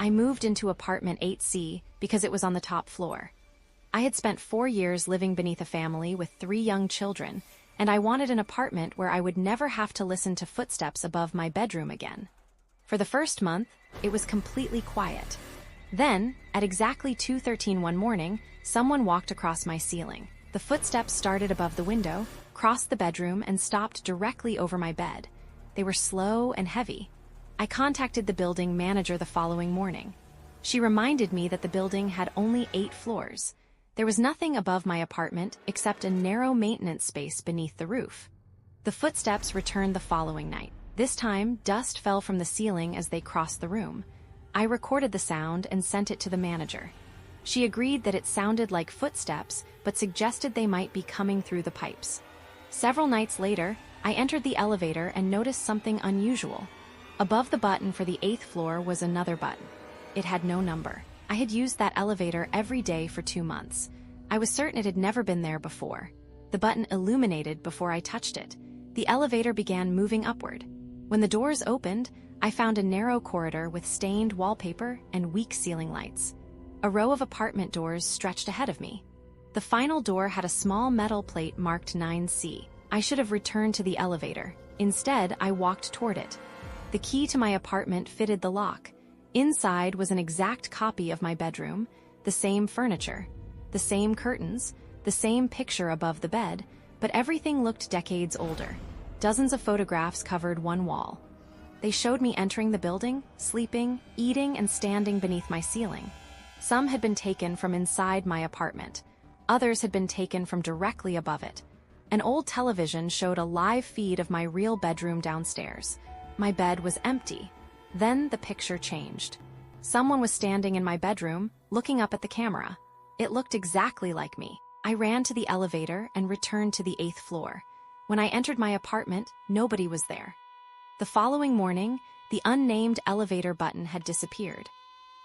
I moved into apartment 8C because it was on the top floor. I had spent 4 years living beneath a family with 3 young children, and I wanted an apartment where I would never have to listen to footsteps above my bedroom again. For the first month, it was completely quiet. Then, at exactly 2:13 one morning, someone walked across my ceiling. The footsteps started above the window, crossed the bedroom, and stopped directly over my bed. They were slow and heavy. I contacted the building manager the following morning. She reminded me that the building had only 8 floors. There was nothing above my apartment except a narrow maintenance space beneath the roof. The footsteps returned the following night. This time, dust fell from the ceiling as they crossed the room. I recorded the sound and sent it to the manager. She agreed that it sounded like footsteps, but suggested they might be coming through the pipes. Several nights later, I entered the elevator and noticed something unusual. Above the button for the 8th floor was another button. It had no number. I had used that elevator every day for 2 months. I was certain it had never been there before. The button illuminated before I touched it. The elevator began moving upward. When the doors opened, I found a narrow corridor with stained wallpaper and weak ceiling lights. A row of apartment doors stretched ahead of me. The final door had a small metal plate marked 9C. I should have returned to the elevator. Instead, I walked toward it. The key to my apartment fitted the lock. Inside was an exact copy of my bedroom, the same furniture, the same curtains, the same picture above the bed, but everything looked decades older. Dozens of photographs covered one wall. They showed me entering the building, sleeping, eating, and standing beneath my ceiling. Some had been taken from inside my apartment. Others had been taken from directly above it. An old television showed a live feed of my real bedroom downstairs. My bed was empty. Then the picture changed. Someone was standing in my bedroom, looking up at the camera. It looked exactly like me. I ran to the elevator and returned to the 8th floor. When I entered my apartment, nobody was there. The following morning, the unnamed elevator button had disappeared.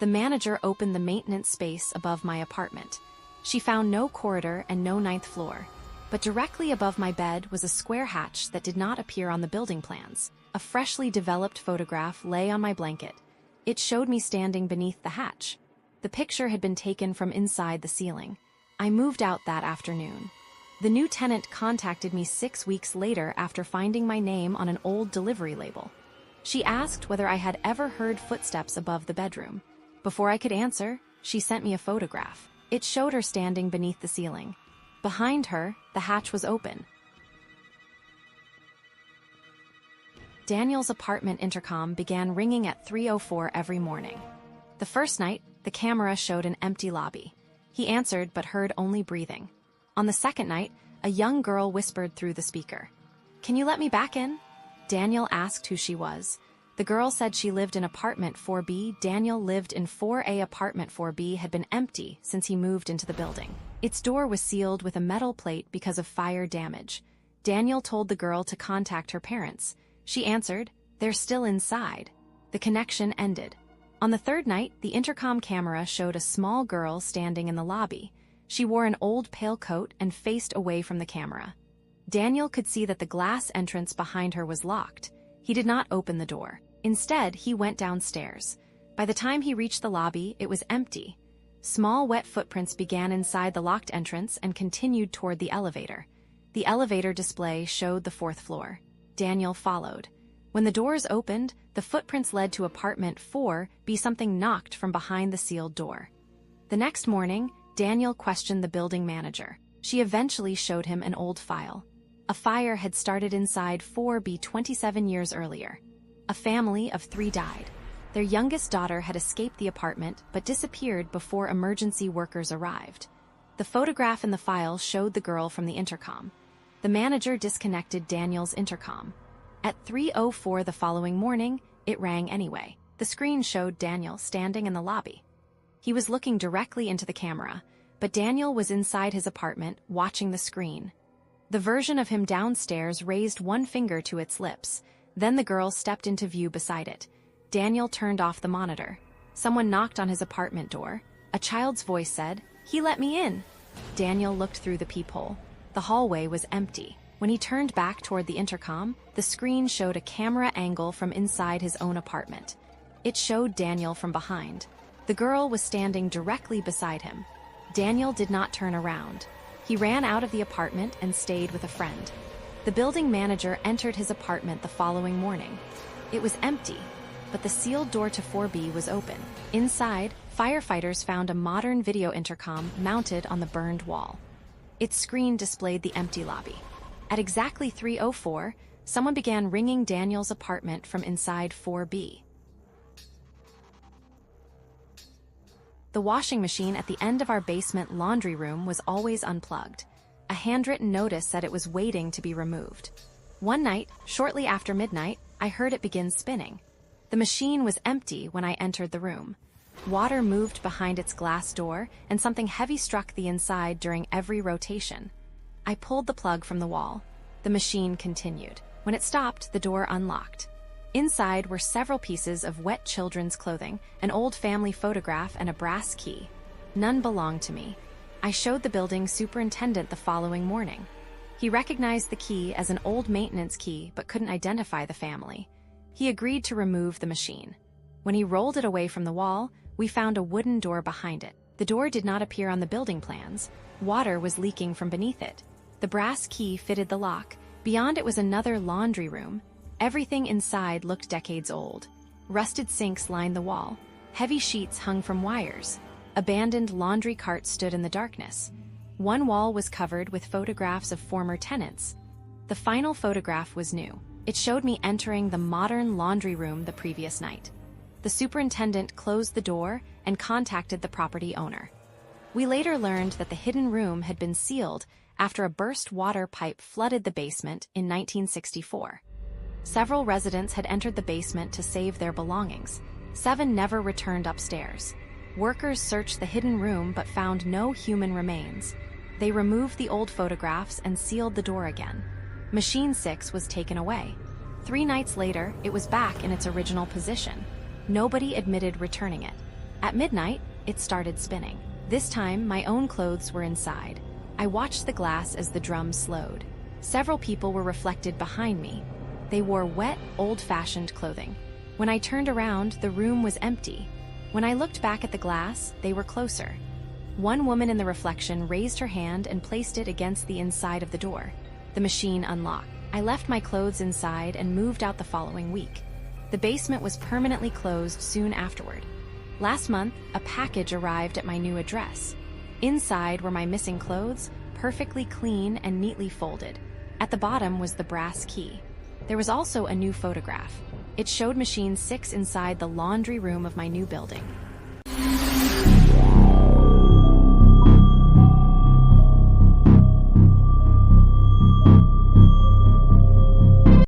The manager opened the maintenance space above my apartment. She found no corridor and no 9th floor. But directly above my bed was a square hatch that did not appear on the building plans. A freshly developed photograph lay on my blanket. It showed me standing beneath the hatch. The picture had been taken from inside the ceiling. I moved out that afternoon. The new tenant contacted me 6 weeks later after finding my name on an old delivery label. She asked whether I had ever heard footsteps above the bedroom. Before I could answer, she sent me a photograph. It showed her standing beneath the ceiling. Behind her, the hatch was open. Daniel's apartment intercom began ringing at 3:04 every morning. The first night, the camera showed an empty lobby. He answered but heard only breathing. On the second night, a young girl whispered through the speaker. "Can you let me back in?" Daniel asked who she was. The girl said she lived in apartment 4B. Daniel lived in 4A. Apartment 4B had been empty since he moved into the building. Its door was sealed with a metal plate because of fire damage. Daniel told the girl to contact her parents. She answered, "They're still inside." The connection ended. On the third night, the intercom camera showed a small girl standing in the lobby. She wore an old pale coat and faced away from the camera. Daniel could see that the glass entrance behind her was locked. He did not open the door. Instead, he went downstairs. By the time he reached the lobby, it was empty. Small wet footprints began inside the locked entrance and continued toward the elevator. The elevator display showed the 4th floor. Daniel followed. When the doors opened, the footprints led to apartment 4B. Something knocked from behind the sealed door. The next morning, Daniel questioned the building manager. She eventually showed him an old file. A fire had started inside 4B 27 years earlier. A family of 3 died. Their youngest daughter had escaped the apartment but disappeared before emergency workers arrived. The photograph in the file showed the girl from the intercom. The manager disconnected Daniel's intercom. At 3:04 the following morning, it rang anyway. The screen showed Daniel standing in the lobby. He was looking directly into the camera, but Daniel was inside his apartment, watching the screen. The version of him downstairs raised one finger to its lips. Then the girl stepped into view beside it. Daniel turned off the monitor. Someone knocked on his apartment door. A child's voice said, "He let me in." Daniel looked through the peephole. The hallway was empty. When he turned back toward the intercom, the screen showed a camera angle from inside his own apartment. It showed Daniel from behind. The girl was standing directly beside him. Daniel did not turn around. He ran out of the apartment and stayed with a friend. The building manager entered his apartment the following morning. It was empty, but the sealed door to 4B was open. Inside, firefighters found a modern video intercom mounted on the burned wall. Its screen displayed the empty lobby. At exactly 3:04, someone began ringing Daniel's apartment from inside 4B. The washing machine at the end of our basement laundry room was always unplugged. A handwritten notice said it was waiting to be removed. One night, shortly after midnight, I heard it begin spinning. The machine was empty when I entered the room. Water moved behind its glass door, and something heavy struck the inside during every rotation. I pulled the plug from the wall. The machine continued. When it stopped, the door unlocked. Inside were several pieces of wet children's clothing, an old family photograph, and a brass key. None belonged to me. I showed the building superintendent the following morning. He recognized the key as an old maintenance key but couldn't identify the family. He agreed to remove the machine. When he rolled it away from the wall, we found a wooden door behind it. The door did not appear on the building plans. Water was leaking from beneath it. The brass key fitted the lock. Beyond it was another laundry room. Everything inside looked decades old. Rusted sinks lined the wall. Heavy sheets hung from wires. Abandoned laundry carts stood in the darkness. One wall was covered with photographs of former tenants. The final photograph was new. It showed me entering the modern laundry room the previous night. The superintendent closed the door and contacted the property owner. We later learned that the hidden room had been sealed after a burst water pipe flooded the basement in 1964. Several residents had entered the basement to save their belongings. 7 never returned upstairs. Workers searched the hidden room but found no human remains. They removed the old photographs and sealed the door again. Machine 6 was taken away. 3 nights later, it was back in its original position. Nobody admitted returning it. At midnight, it started spinning. This time, my own clothes were inside. I watched the glass as the drum slowed. Several people were reflected behind me. They wore wet, old-fashioned clothing. When I turned around, the room was empty. When I looked back at the glass, they were closer. One woman in the reflection raised her hand and placed it against the inside of the door. The machine unlocked. I left my clothes inside and moved out the following week. The basement was permanently closed soon afterward. Last month, a package arrived at my new address. Inside were my missing clothes, perfectly clean and neatly folded. At the bottom was the brass key. There was also a new photograph. It showed Machine 6 inside the laundry room of my new building.